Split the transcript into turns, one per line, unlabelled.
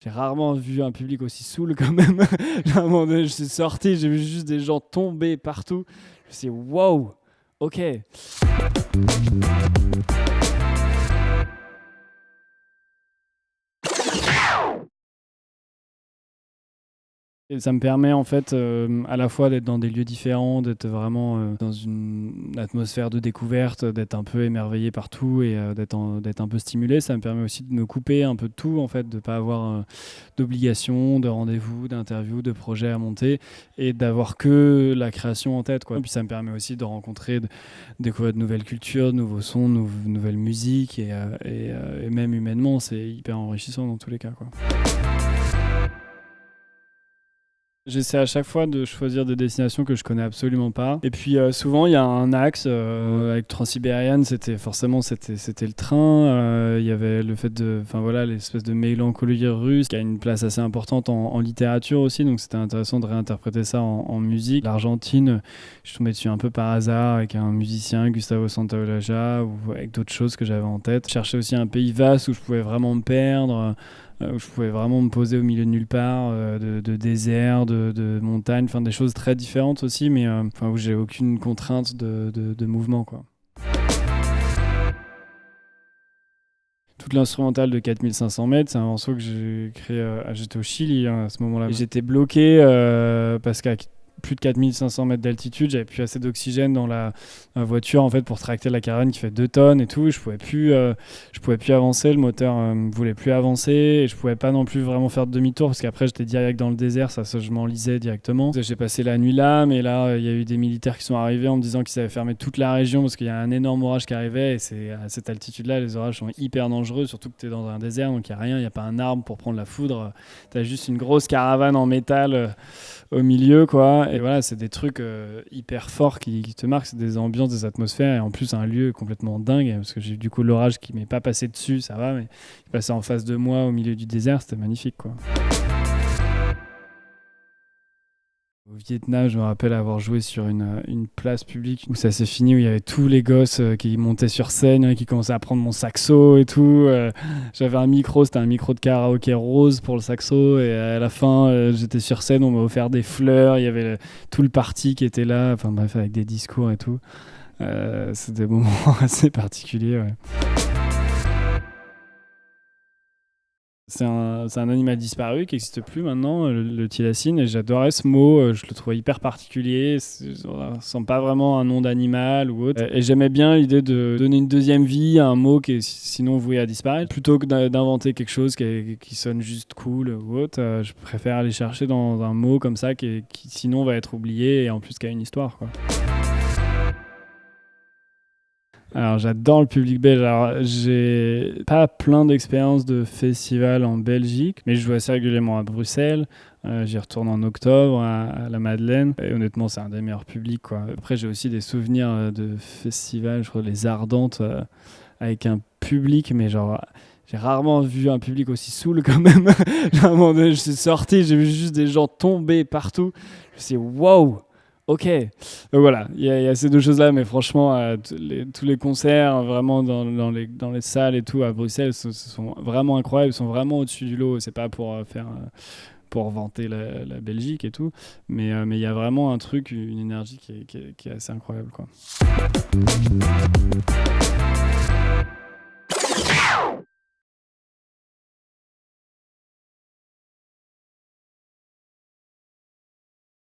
J'ai rarement vu un public aussi saoul quand même. À un moment donné, je suis sorti, j'ai vu juste des gens tomber partout. Je me suis dit, wow, ok. Et ça me permet en fait à la fois d'être dans des lieux différents, d'être vraiment dans une atmosphère de découverte, d'être un peu émerveillé partout et d'être un peu stimulé. Ça me permet aussi de me couper un peu de tout en fait, de ne pas avoir d'obligations, de rendez-vous, d'interviews, de projets à monter et d'avoir que la création en tête, quoi. Et puis ça me permet aussi de rencontrer, de découvrir de nouvelles cultures, de nouveaux sons, de nouvelles musiques et même humainement, c'est hyper enrichissant dans tous les cas, quoi. J'essaie à chaque fois de choisir des destinations que je connais absolument pas. Et puis souvent il y a un axe avec Transsibérienne, c'était le train. Il y avait le fait de, enfin voilà, l'espèce de mélancolie russe qui a une place assez importante en littérature aussi. Donc c'était intéressant de réinterpréter ça en musique. L'Argentine, je suis tombé dessus un peu par hasard avec un musicien, Gustavo Santaolalla, ou avec d'autres choses que j'avais en tête. Je cherchais aussi un pays vaste où je pouvais vraiment me perdre. Où je pouvais vraiment me poser au milieu de nulle part, de désert, de montagne, enfin des choses très différentes aussi, mais où j'ai aucune contrainte de mouvement, quoi. Toute l'instrumentale de 4500 mètres, c'est un morceau que j'ai créé, j'étais au Chili à ce moment-là. Et j'étais bloqué parce qu'à plus de 4500 mètres d'altitude, j'avais plus assez d'oxygène dans la voiture en fait pour tracter la caravane qui fait 2 tonnes et tout. Et je pouvais plus avancer, le moteur voulait plus avancer et je pouvais pas non plus vraiment faire de demi-tour parce qu'après j'étais direct dans le désert, ça je m'enlisais directement. J'ai passé la nuit là, mais là il y a eu des militaires qui sont arrivés en me disant qu'ils avaient fermé toute la région parce qu'il y a un énorme orage qui arrivait et c'est à cette altitude-là, les orages sont hyper dangereux, surtout que tu es dans un désert donc il y a rien, il y a pas un arbre pour prendre la foudre, tu as juste une grosse caravane en métal au milieu, quoi. Et voilà, c'est des trucs hyper forts qui te marquent, c'est des ambiances, des atmosphères, et en plus un lieu complètement dingue, parce que j'ai eu du coup l'orage qui m'est pas passé dessus, ça va, mais il passait en face de moi au milieu du désert, c'était magnifique, quoi. Au Vietnam, je me rappelle avoir joué sur une place publique où ça s'est fini, où il y avait tous les gosses qui montaient sur scène, qui commençaient à prendre mon saxo et tout. J'avais un micro, c'était un micro de karaoké rose pour le saxo. Et à la fin, j'étais sur scène, on m'a offert des fleurs, il y avait tout le party qui était là, enfin bref, avec des discours et tout. C'était des moments assez particuliers, ouais. C'est un animal disparu qui n'existe plus maintenant, le thylacine, et j'adorais ce mot, je le trouvais hyper particulier, ça ressemble pas vraiment à un nom d'animal ou autre. Et j'aimais bien l'idée de donner une deuxième vie à un mot qui est sinon voué à disparaître, plutôt que d'inventer quelque chose qui sonne juste cool ou autre. Je préfère aller chercher dans un mot comme ça qui sinon va être oublié et en plus qui a une histoire, quoi. Alors j'adore le public belge. Alors j'ai pas plein d'expériences de festival en Belgique, mais je joue assez régulièrement à Bruxelles. J'y retourne en octobre à la Madeleine. Et honnêtement, c'est un des meilleurs publics, quoi. Après, j'ai aussi des souvenirs de festivals, je crois les Ardentes, avec un public, mais genre j'ai rarement vu un public aussi saoul quand même. À un moment donné, je suis sorti, j'ai vu juste des gens tomber partout. Je me suis dit, wow! Ok, donc voilà, il y a ces deux choses-là, mais franchement, tous les concerts, vraiment dans les salles et tout à Bruxelles, ce sont vraiment incroyables, ils sont vraiment au-dessus du lot. C'est pas pour pour vanter la Belgique et tout, mais il y a vraiment un truc, une énergie qui est assez incroyable, quoi.